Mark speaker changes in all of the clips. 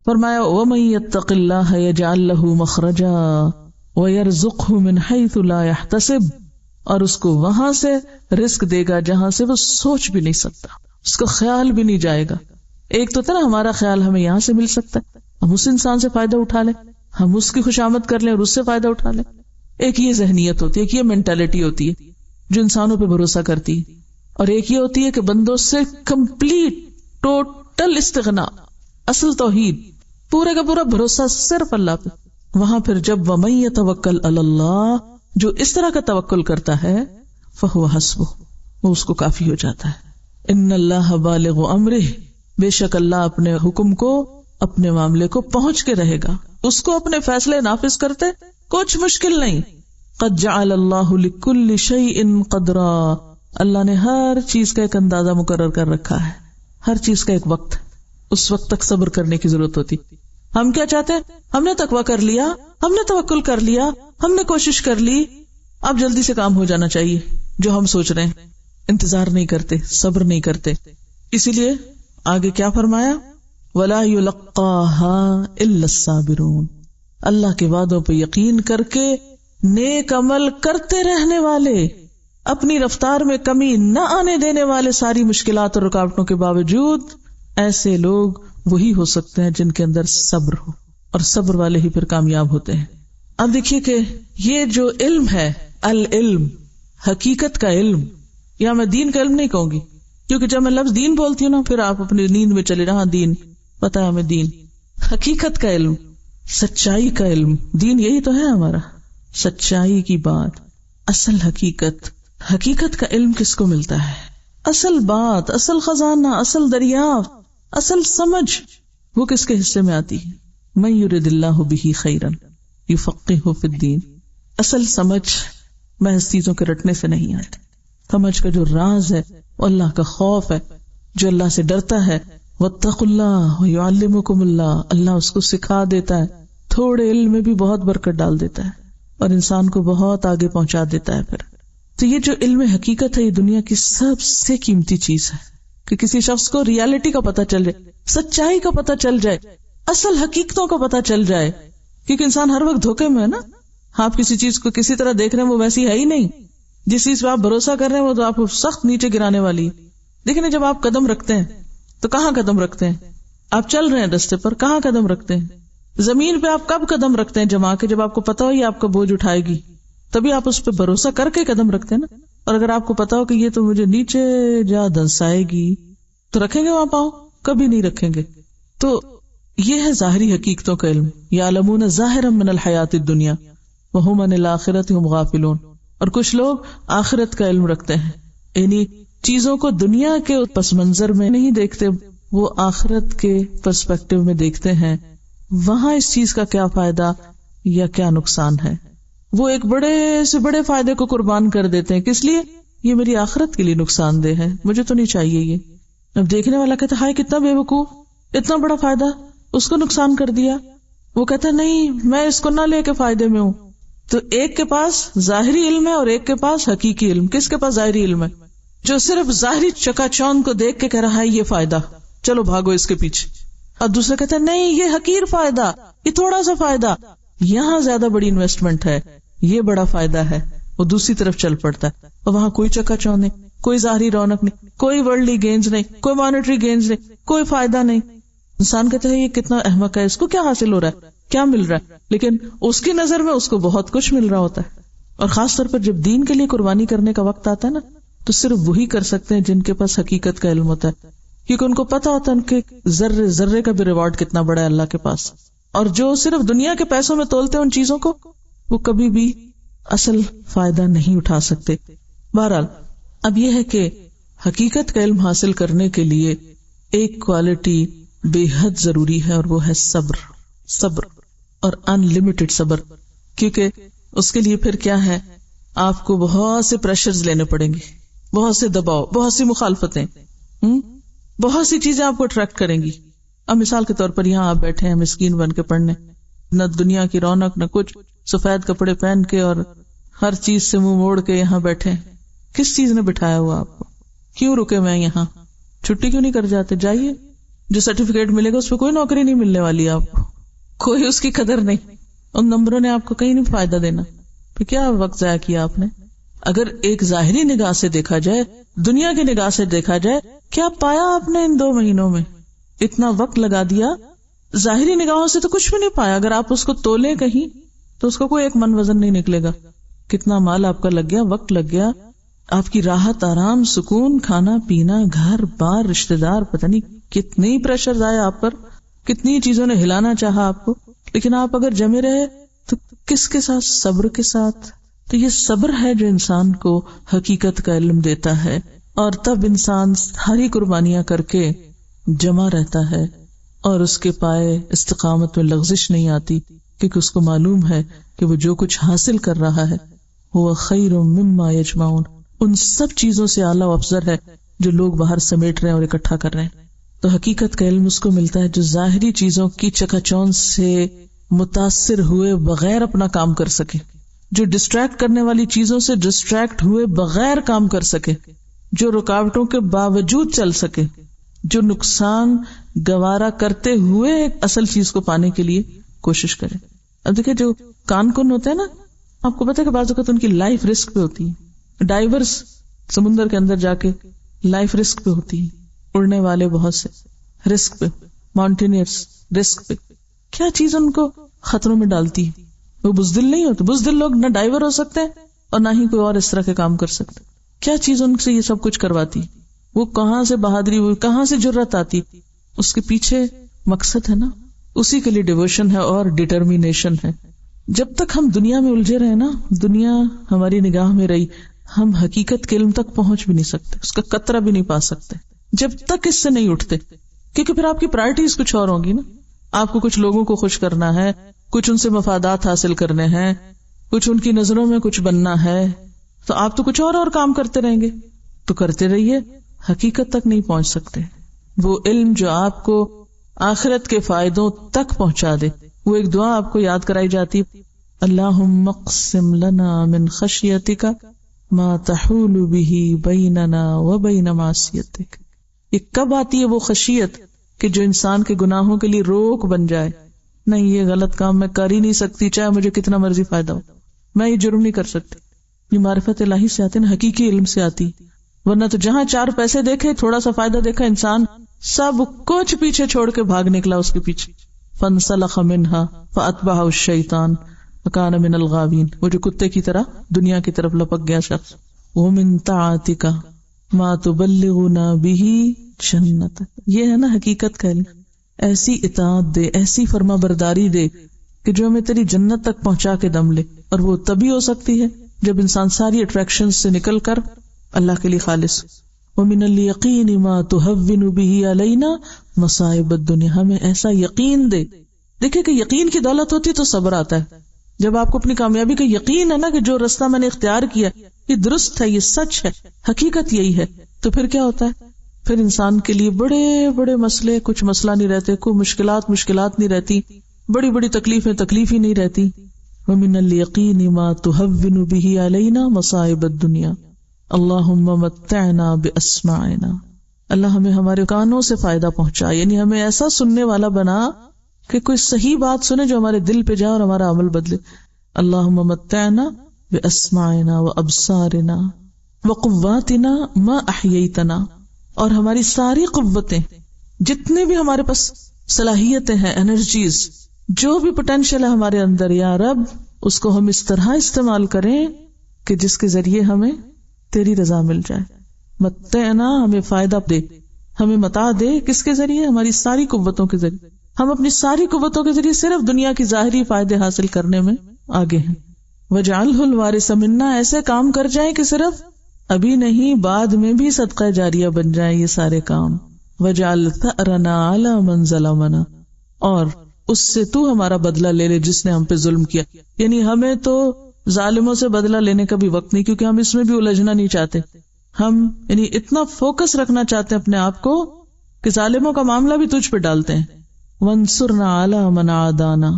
Speaker 1: فرمایا وَمَن يَتَّقِ اللَّهَ يَجْعَل لَّهُ مَخْرَجًا وَيَرْزُقْهُ مِنْ حَيْثُ لَا يَحْتَسِبُ، اور اس کو وہاں سے رزق دے گا جہاں سے وہ سوچ بھی نہیں سکتا، اس کو خیال بھی نہیں جائے گا. ایک تو تھا نا ہمارا خیال ہمیں یہاں سے مل سکتا ہے، ہم اس انسان سے فائدہ اٹھا لیں، ہم اس کی خوشامد کر لیں اور اس سے فائدہ اٹھا لیں. ایک یہ ذہنیت ہوتی ہے، ایک یہ مینٹالٹی ہوتی ہے جو انسانوں پہ بھروسہ کرتی ہے، اور ایک یہ ہوتی ہے کہ بندوں سے کمپلیٹ ٹوٹل استغنا، اصل توحید، پورے کا پورا بھروسہ صرف اللہ پہ. وہاں پھر جب وَمَن يَتَوَکَّلْ عَلَى اللَّهِ، جو اس طرح کا توکل کرتا ہے، فَهُوَ حَسْبُهُ، وہ اس کو کافی ہو جاتا ہے. ان اللہ بالغ امرہ، بے شک اللہ اپنے حکم کو، اپنے معاملے کو پہنچ کے رہے گا، اس کو اپنے فیصلے نافذ کرتے کچھ مشکل نہیں. قد جعل اللہ لکل شیء قدرا، اللہ نے ہر چیز کا ایک اندازہ مقرر کر رکھا ہے، ہر چیز کا ایک وقت، اس وقت تک صبر کرنے کی ضرورت ہوتی. ہم کیا چاہتے ہیں؟ ہم نے تقویٰ کر لیا، ہم نے توکل کر لیا، ہم نے کوشش کر لی، اب جلدی سے کام ہو جانا چاہیے جو ہم سوچ رہے ہیں. انتظار نہیں کرتے، صبر نہیں کرتے. اسی لیے آگے کیا فرمایا؟ وَلَا يُلَقَّاهَا إِلَّا الصَّابِرُونَ، اللہ کے وعدوں پہ یقین کر کے نیک عمل کرتے رہنے والے، اپنی رفتار میں کمی نہ آنے دینے والے، ساری مشکلات اور رکاوٹوں کے باوجود، ایسے لوگ وہی ہو سکتے ہیں جن کے اندر صبر ہو، اور صبر والے ہی پھر کامیاب ہوتے ہیں. اب دیکھیے کہ یہ جو علم ہے، العلم، حقیقت کا علم، یا میں دین کا علم نہیں کہوں گی، کیونکہ جب میں لفظ دین بولتی ہوں نا پھر آپ اپنی نیند میں چلے رہا دین، پتہ ہے ہمیں دین، حقیقت کا علم، سچائی کا علم، دین یہی تو ہے ہمارا، سچائی کی بات، اصل حقیقت. حقیقت کا علم کس کو ملتا ہے؟ اصل بات، اصل خزانہ، اصل دریافت، اصل سمجھ، وہ کس کے حصے میں آتی ہے؟ من یرد اللہ بہ خیرا یفقہہ فی الدین. اصل سمجھ محض چیزوں کے رٹنے سے نہیں آتی. سمجھ کا جو راز ہے وہ اللہ کا خوف ہے، جو اللہ سے ڈرتا ہے. واتقوا اللہ ویعلمکم اللہ، اللہ اس کو سکھا دیتا ہے، تھوڑے علم میں بھی بہت برکت ڈال دیتا ہے اور انسان کو بہت آگے پہنچا دیتا ہے. پھر تو یہ جو علم حقیقت ہے، یہ دنیا کی سب سے قیمتی چیز ہے کہ کسی شخص کو ریالٹی کا پتہ چل جائے، سچائی کا پتہ چل جائے، اصل حقیقتوں کا پتہ چل جائے. کیونکہ انسان ہر وقت دھوکے میں ہے نا، آپ کسی چیز کو کسی طرح دیکھ رہے ہیں وہ ویسی ہے ہی نہیں، جس چیز پہ آپ بھروسہ کر رہے ہیں وہ تو آپ کو سخت نیچے گرانے والی ہے. دیکھیں جب آپ قدم رکھتے ہیں تو کہاں قدم رکھتے ہیں؟ آپ چل رہے ہیں راستے پر، کہاں قدم رکھتے ہیں؟ زمین پہ آپ کب قدم رکھتے ہیں جما کے؟ جب آپ کو پتا ہو یہ آپ کا بوجھ اٹھائے گی، تبھی آپ اس پہ بھروسہ کر کے قدم رکھتے ہیں نا. اور اگر آپ کو پتا ہو کہ یہ تو مجھے نیچے جا دھنسائے گی تو رکھیں گے وہاں پاؤں؟ کبھی نہیں رکھیں گے. تو یہ ہے ظاہری حقیقتوں کا علم. یعلمون ظاہرا من الحیات الدنیا وہم عن الآخرۃ ہم غافلون. اور کچھ لوگ آخرت کا علم رکھتے ہیں، یعنی چیزوں کو دنیا کے پس منظر میں نہیں دیکھتے، وہ آخرت کے پرسپیکٹو میں دیکھتے ہیں، وہاں اس چیز کا کیا فائدہ یا کیا نقصان ہے. وہ ایک بڑے سے بڑے فائدے کو قربان کر دیتے ہیں. کس لیے؟ یہ میری آخرت کے لیے نقصان دہ ہے، مجھے تو نہیں چاہیے یہ. اب دیکھنے والا کہتا ہے ہائے کتنا بے وقوف، اتنا بڑا فائدہ اس کو نقصان کر دیا. وہ کہتا ہے نہیں میں اس کو نہ لے کے فائدے میں ہوں. تو ایک کے پاس ظاہری علم ہے اور ایک کے پاس حقیقی علم. کس کے پاس ظاہری علم ہے؟ جو صرف ظاہری چکا چوند کو دیکھ کے کہہ رہا ہے یہ فائدہ، چلو بھاگو اس کے پیچھے. اور دوسرا کہتا ہے نہیں یہ حقیر فائدہ، یہ تھوڑا سا فائدہ، یہاں زیادہ بڑی انویسٹمنٹ ہے، یہ بڑا فائدہ ہے. وہ دوسری طرف چل پڑتا ہے اور وہاں کوئی چکا چوند نہیں، کوئی ظاہری رونق نہیں، کوئی ورلڈلی گینز نہیں، کوئی مانیٹری گینز نہیں، کوئی فائدہ نہیں. انسان کہتا ہے یہ کتنا احمق ہے، اس کو کیا حاصل ہو رہا ہے، کیا مل رہا ہے، لیکن اس کی نظر میں اس کو بہت کچھ مل رہا ہوتا ہے. اور خاص طور پر جب دین کے لیے قربانی کرنے کا وقت آتا ہے نا، تو صرف وہی کر سکتے ہیں جن کے پاس حقیقت کا علم ہوتا ہے، کیونکہ ان کو پتا ہوتا ہے ان کے ذرے ذرے کا بھی ریوارڈ کتنا بڑا ہے اللہ کے پاس. اور جو صرف دنیا کے پیسوں میں تولتے ہیں ان چیزوں کو، وہ کبھی بھی اصل فائدہ نہیں اٹھا سکتے. بہرحال اب یہ ہے کہ حقیقت کا علم حاصل کرنے کے لیے ایک کوالٹی بے حد ضروری ہے، اور وہ ہے صبر. صبر اور ان لمیٹڈ صبر. کیونکہ اس کے لیے پھر کیا ہے، آپ کو بہت سے پریشرز لینے پڑیں گے، بہت سے دباؤ، بہت سی مخالفتیں، بہت سی چیزیں آپ کو اٹریکٹ کریں گی. اب مثال کے طور پر یہاں آپ بیٹھے ہیں مسکین بن کے پڑھنے، نہ دنیا کی رونق نہ کچھ، سفید کپڑے پہن کے اور ہر چیز سے منہ موڑ کے یہاں بیٹھے. کس چیز نے بٹھایا ہوا آپ کو؟ کیوں رکے میں یہاں؟ چھٹی کیوں نہیں کر جاتے؟ جائیے. جو سرٹیفکیٹ ملے گا اس پہ کوئی نوکری نہیں ملنے والی آپ کو، کوئی اس کی قدر نہیں، ان نمبروں نے آپ کو کہیں نہیں فائدہ دینا، پھر کیا وقت ضائع کیا آپ نے؟ اگر ایک ظاہری نگاہ سے دیکھا جائے، دنیا کی نگاہ سے دیکھا جائے، کیا پایا آپ نے ان 2 مہینوں میں؟ اتنا وقت لگا دیا، ظاہری نگاہوں سے تو کچھ بھی نہیں پایا، اگر آپ اس کو تولیں کہیں تو اس کا کوئی ایک من وزن نہیں نکلے گا. کتنا مال آپ کا لگ گیا، وقت لگ گیا، آپ کی راحت، آرام، سکون، کھانا پینا، گھر بار، رشتے دار، پتہ نہیں کتنی پریشر آئے آپ پر، کتنی چیزوں نے ہلانا چاہا آپ کو، لیکن آپ اگر جمے رہے تو کس کے ساتھ؟ صبر کے ساتھ. تو یہ صبر ہے جو انسان کو حقیقت کا علم دیتا ہے، اور تب انسان ساری قربانیاں کر کے جمع رہتا ہے اور اس کے پائے استقامت میں لغزش نہیں آتی، کیونکہ اس کو معلوم ہے کہ وہ جو کچھ حاصل کر رہا ہے وہ خیر مما یجمعون، ان سب چیزوں سے اعلیٰ و افضل ہے جو لوگ باہر سمیٹ رہے ہیں اور اکٹھا کر رہے ہیں. تو حقیقت کا علم اس کو ملتا ہے جو ظاہری چیزوں کی چکا چوند سے متاثر ہوئے بغیر اپنا کام کر سکے، جو ڈسٹریکٹ کرنے والی چیزوں سے ڈسٹریکٹ ہوئے بغیر کام کر سکے، جو رکاوٹوں کے باوجود چل سکے، جو نقصان گوارا کرتے ہوئے ایک اصل چیز کو پانے کے لیے کوشش کرے. اب دیکھیں جو کان کن ہوتے ہیں نا، آپ کو پتہ ہے کہ بعض اوقات ان کی لائف رسک پہ ہوتی ہے، ڈائیورس سمندر کے اندر جا کے لائف رسک پہ ہوتی ہے، اڑنے والے بہت سے رسک پہ، ماؤنٹینئرس رسک پہ، کیا چیز ان کو خطروں میں ڈالتی ہے؟ وہ بزدل نہیں ہوتے، بزدل لوگ نہ ڈائیور ہو سکتے اور نہ ہی کوئی اور اس طرح کے کام کر سکتے. کیا چیز ان سے یہ سب کچھ کرواتی؟ وہ کہاں سے بہادری، وہ کہاں سے جرأت آتی؟ اس کے پیچھے مقصد ہے نا، اسی کے لیے ڈیووشن ہے اور ڈٹرمینیشن ہے. جب تک ہم دنیا میں الجھے رہے نا، دنیا ہماری نگاہ میں رہی، ہم حقیقت کے علم تک پہنچ بھی نہیں سکتے، اس کا قطرہ بھی نہیں پا سکتے جب تک اس سے نہیں اٹھتے، کیونکہ پھر آپ کی پرائرٹیز کچھ اور ہوں گی نا. آپ کو کچھ لوگوں کو خوش کرنا ہے، کچھ ان سے مفادات حاصل کرنے ہیں، کچھ ان کی نظروں میں کچھ بننا ہے، تو آپ تو کچھ اور کام کرتے رہیں گے. تو کرتے رہیے، حقیقت تک نہیں پہنچ سکتے. وہ علم جو آپ کو آخرت کے فائدوں تک پہنچا دے، وہ ایک دعا آپ کو یاد کرائی جاتی، اللہم اقسم لنا من خشیتک ما تحول به بیننا وبین معصیتک. یہ کب آتی ہے وہ خشیت کہ جو انسان کے گناہوں کے لیے روک بن جائے؟ نہیں، یہ غلط کام میں کر ہی نہیں سکتی، چاہے مجھے کتنا مرضی فائدہ ہو، میں یہ جرم نہیں کر سکتی. یہ معرفت الہی سے آتی نا، حقیقی علم سے آتی. ورنہ تو جہاں 4 پیسے دیکھے، تھوڑا سا فائدہ دیکھا، انسان سب کچھ پیچھے چھوڑ کے بھاگ نکلا اس کے پیچھے. فانسلخ منہا فاتبعہ الشیطان فکان من الغاوین، وہ جو کتے کی طرح دنیا کی طرف لپک گیا شخص. ومن طاعتک ما تبلغنا به جنتک، یہ ہے نا حقیقت کا علم. ایسی اطاعت دے، ایسی فرما برداری دے کہ جو ہمیں تیری جنت تک پہنچا کے دم لے. اور وہ تبھی ہو سکتی ہے جب انسان ساری اٹریکشن سے نکل کر اللہ کے لیے خالص. ومن الیقین ما تہون به علینا مصائب الدنیا، ہمیں ایسا یقین دے. دیکھیں کہ یقین کی دولت ہوتی تو صبر آتا ہے. جب آپ کو اپنی کامیابی کا یقین ہے نا کہ جو رستہ میں نے اختیار کیا یہ درست ہے، یہ سچ ہے، حقیقت یہی ہے، تو پھر کیا ہوتا ہے؟ پھر انسان کے لیے بڑے بڑے مسئلے کچھ مسئلہ نہیں رہتے، کوئی مشکلات نہیں رہتی، بڑی بڑی تکلیفیں تکلیف ہی نہیں رہتی. ومن الیقین ما تہون به علینا مصائب الدنیا اللہم متعنا باسماعنا، اللہ ہمیں ہمارے کانوں سے فائدہ پہنچا، یعنی ہمیں ایسا سننے والا بنا کہ کوئی صحیح بات سنے جو ہمارے دل پہ جائے اور ہمارا عمل بدلے. اللہم متعنا باسماعنا وابصارنا وقواتنا ما احییتنا، اور ہماری ساری قوتیں، جتنے بھی ہمارے پاس صلاحیتیں ہیں، انرجیز، جو بھی پوٹینشیل ہے ہمارے اندر، یا رب اس کو ہم اس طرح استعمال کریں کہ جس کے ذریعے ہمیں تیری رضا مل جائے. متعنا، ہمیں فائدہ دے، ہمیں متاع دے، کس کے ذریعے؟ ہماری ساری قوتوں کے ذریعے. ہم اپنی ساری قوتوں کے ذریعے صرف دنیا کی ظاہری فائدے حاصل کرنے میں آگے ہیں. وجعلہ الوارث منا، ایسے کام کر جائیں کہ صرف ابھی نہیں بعد میں بھی صدقہ جاریہ بن جائیں یہ سارے کام. وجعل ثأرنا علی من ظلمنا، اور اس سے تو ہمارا بدلہ لے لے جس نے ہم پہ ظلم کیا. یعنی ہمیں تو ظالموں سے بدلہ لینے کا بھی وقت نہیں، کیونکہ ہم اس میں بھی الجھنا نہیں چاہتے. ہم یعنی اتنا فوکس رکھنا چاہتے ہیں اپنے آپ کو کہ ظالموں کا معاملہ بھی تجھ پہ ڈالتے ہیں. وانصرنا علی من عادانا،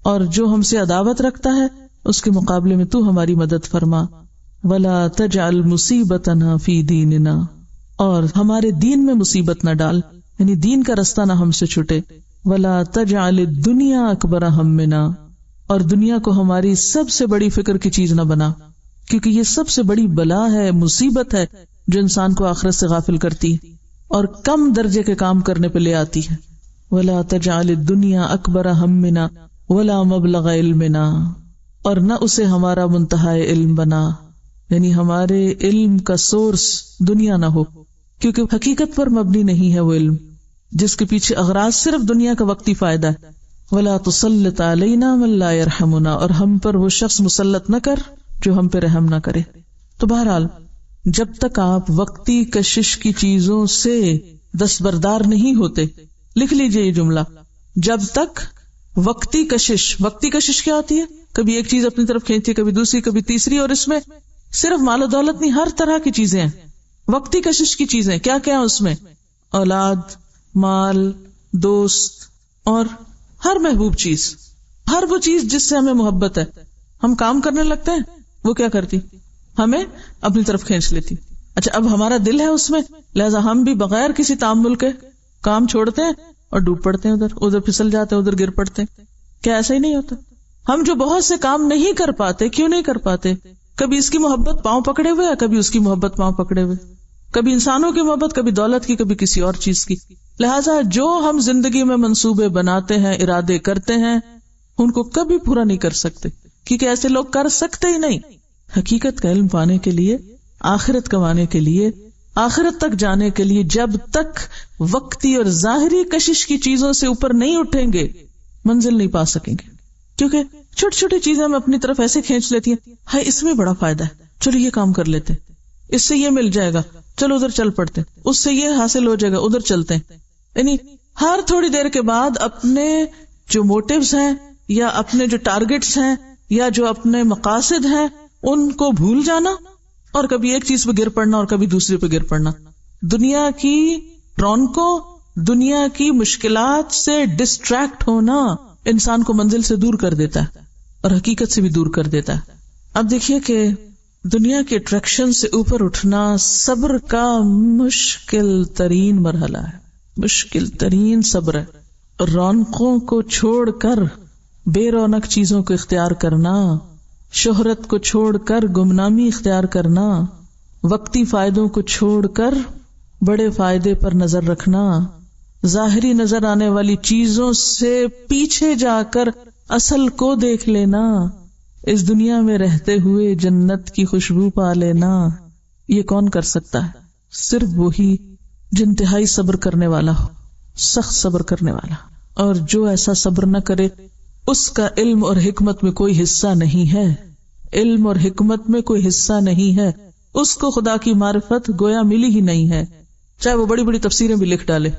Speaker 1: اور جو ہم سے عداوت رکھتا ہے اس کے مقابلے میں تو ہماری مدد فرما. ولا تجعل مصیبتنا فی دیننا، اور ہمارے دین میں مصیبت نہ ڈال، یعنی دین کا رستہ نہ ہم سے چھٹے. ولا تجعل الدنیا اکبر ہمنا، اور دنیا کو ہماری سب سے بڑی فکر کی چیز نہ بنا، کیونکہ یہ سب سے بڑی بلا ہے، مصیبت ہے جو انسان کو آخرت سے غافل کرتی ہے اور کم درجے کے کام کرنے پہ لے آتی ہے. ولا تجعل الدنیا اکبر ہمنا ولا مبلغ علمنا، اور نہ اسے ہمارا منتہا علم بنا، یعنی ہمارے علم کا سورس دنیا نہ ہو، کیونکہ حقیقت پر مبنی نہیں ہے وہ علم جس کے پیچھے اغراض صرف دنیا کا وقتی فائدہ ہے. ولا تسلط علینا من لا یرحمنا، اور ہم پر وہ شخص مسلط نہ کر جو ہم پہ رحم نہ کرے. تو بہرحال جب تک آپ وقتی کشش کی چیزوں سے دستبردار نہیں ہوتے، لکھ لیجئے یہ جملہ، جب تک وقتی کشش کیا ہوتی ہے؟ کبھی ایک چیز اپنی طرف کھینچتی، کبھی دوسری، کبھی تیسری، اور اس میں صرف مال و دولت نہیں، ہر طرح کی چیزیں ہیں. وقتی کشش کی چیزیں کیا کیا ہیں اس میں؟ اولاد، مال، دوست، اور ہر محبوب چیز، ہر وہ چیز جس سے ہمیں محبت ہے. ہم کام کرنے لگتے ہیں، وہ کیا کرتی؟ ہمیں اپنی طرف کھینچ لیتی. اچھا، اب ہمارا دل ہے اس میں، لہذا ہم بھی بغیر کسی تعامل کے کام چھوڑتے ہیں اور ڈوب پڑتے ہیں، ادھر پھسل جاتے ہیں، ادھر گر پڑتے ہیں. کیا ایسا ہی نہیں ہوتا؟ ہم جو بہت سے کام نہیں کر پاتے، کیوں نہیں کر پاتے؟ کبھی اس کی محبت پاؤں پکڑے ہوئے یا کبھی اس کی محبت پاؤں پکڑے ہوئے، کبھی انسانوں کی محبت، کبھی دولت کی، کبھی کسی اور چیز کی. لہٰذا جو ہم زندگی میں منصوبے بناتے ہیں، ارادے کرتے ہیں، ان کو کبھی پورا نہیں کر سکتے، کیونکہ ایسے لوگ کر سکتے ہی نہیں. حقیقت کا علم پانے کے لیے، آخرت کمانے کے لیے، آخرت تک جانے کے لیے جب تک وقتی اور ظاہری کشش کی چیزوں سے اوپر نہیں اٹھیں گے، منزل نہیں پا سکیں گے. کیونکہ چھوٹی چھوٹی چیزیں ہم اپنی طرف ایسے کھینچ لیتی ہیں، ہائی اس میں بڑا فائدہ ہے، چلو یہ کام کر لیتے، اس سے یہ مل جائے گا، چلو ادھر چل پڑتے، اس سے یہ حاصل ہو جائے گا، ادھر چلتے ہیں. یعنی ہر تھوڑی دیر کے بعد اپنے جو موٹیوز ہیں یا اپنے جو ٹارگٹس ہیں یا جو اپنے مقاصد ہیں ان کو بھول جانا، اور کبھی ایک چیز پہ گر پڑنا اور کبھی دوسرے پہ گر پڑنا. دنیا کی رونقوں، دنیا کی مشکلات سے ڈسٹریکٹ ہونا انسان کو منزل سے دور کر دیتا ہے اور حقیقت سے بھی دور کر دیتا ہے. اب دیکھیے کہ دنیا کے اٹریکشن سے اوپر اٹھنا صبر کا مشکل ترین مرحلہ ہے، مشکل ترین صبر ہے. رونقوں کو چھوڑ کر بے رونق چیزوں کو اختیار کرنا، شہرت کو چھوڑ کر گمنامی اختیار کرنا، وقتی فائدوں کو چھوڑ کر بڑے فائدے پر نظر رکھنا، ظاہری نظر آنے والی چیزوں سے پیچھے جا کر اصل کو دیکھ لینا، اس دنیا میں رہتے ہوئے جنت کی خوشبو پا لینا، یہ کون کر سکتا ہے؟ صرف وہی جو انتہائی صبر کرنے والا ہو، سخت صبر کرنے والا. اور جو ایسا صبر نہ کرے اس کا علم اور حکمت میں کوئی حصہ نہیں ہے، علم اور حکمت میں کوئی حصہ نہیں ہے، اس کو خدا کی معرفت گویا ملی ہی نہیں ہے، چاہے وہ بڑی بڑی تفسیریں بھی لکھ ڈالے،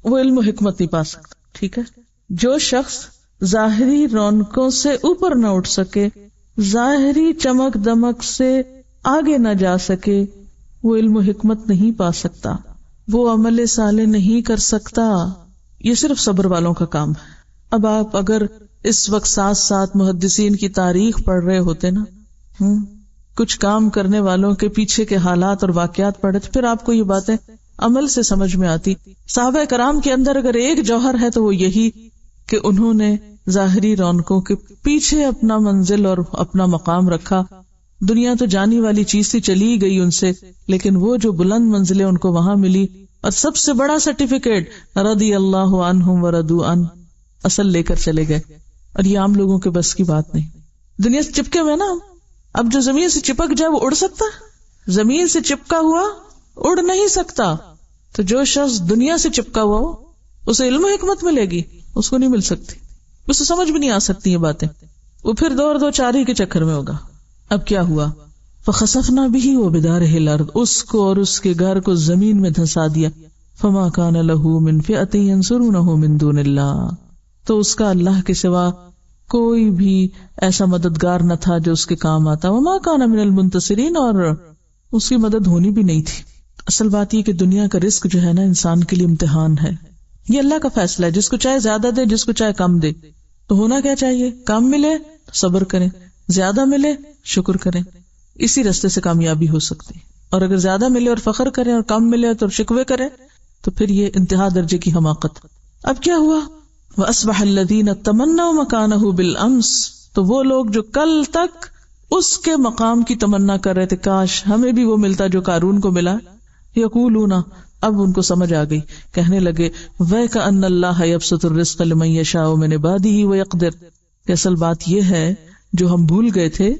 Speaker 1: وہ علم و حکمت نہیں پا سکتا. ٹھیک ہے، جو شخص ظاہری رونقوں سے اوپر نہ اٹھ سکے، ظاہری چمک دمک سے آگے نہ جا سکے، وہ علم و حکمت نہیں پا سکتا، وہ عمل صالح نہیں کر سکتا. یہ صرف صبر والوں کا کام ہے. اب آپ اگر اس وقت ساتھ ساتھ محدثین کی تاریخ پڑھ رہے ہوتے نا، کچھ کام کرنے والوں کے پیچھے کے حالات اور واقعات پڑھے، تو پھر آپ کو یہ باتیں عمل سے سمجھ میں آتی. صحابہ کرام کے اندر اگر ایک جوہر ہے تو وہ یہی کہ انہوں نے ظاہری رونقوں کے پیچھے اپنا منزل اور اپنا مقام رکھا. دنیا تو جانی والی چیز تھی، چلی گئی ان سے، لیکن وہ جو بلند منزلیں ان کو وہاں ملی، اور سب سے بڑا سرٹیفکیٹ رضی اللہ عنہم ورضوا عنہ، اصل لے کر چلے گئے. اور یہ عام لوگوں کے بس کی بات نہیں. دنیا سے چپکے ہوئے نا، اب جو زمین سے چپک جائے وہ اڑ سکتا؟ زمین سے چپکا ہوا اڑ نہیں سکتا. تو جو شخص دنیا سے چپکا ہوا ہو اسے علم و حکمت ملے گی، اس کو نہیں مل سکتی، اسے سمجھ بھی نہیں آ سکتی یہ باتیں، وہ پھر دو چاری کے چکر میں ہوگا. اب کیا ہوا؟ فخسفنا به وبداره الارض، اس کو اور اس کے گھر کو زمین میں دھسا دیا. فما كان له من فئة ينصرونه من دون الله، تو اس کا اللہ کے سوا کوئی بھی ایسا مددگار نہ تھا جو اس کے کام آتا. وما كان من المنتصرین، اور اس کی مدد ہونی بھی نہیں تھی. اصل بات یہ کہ دنیا کا رزق جو ہے نا انسان کے لیے امتحان ہے. یہ اللہ کا فیصلہ ہے، جس کو چاہے زیادہ دے، جس کو چاہے کم دے. تو ہونا کیا چاہیے؟ کم ملے تو صبر کریں، زیادہ ملے شکر کریں، اسی راستے سے کامیابی ہو سکتی ہے. اور اگر زیادہ ملے اور فخر کریں اور کم ملے تو شکوے کریں تو پھر یہ انتہا درجے کی حماقت. اب کیا ہوا؟ وَأَصْبَحَ الَّذِينَ تَمَنَّوْا مَكَانَهُ بِالْأَمْسِ، تو وہ لوگ جو کل تک اس کے مقام کی تمنا کر رہے تھے، کاش ہمیں بھی وہ ملتا جو قارون کو ملا. یقولون، اب ان کو سمجھ آ گئی، کہنے لگے وَيْكَأَنَّ اللَّهَ يَبْسُطُ الرِّزْقَ لِمَن يَشَاءُ مِنْ عِبَادِهِ وَيَقْدِرُ. کہ اصل بات یہ ہے جو ہم بھول گئے تھے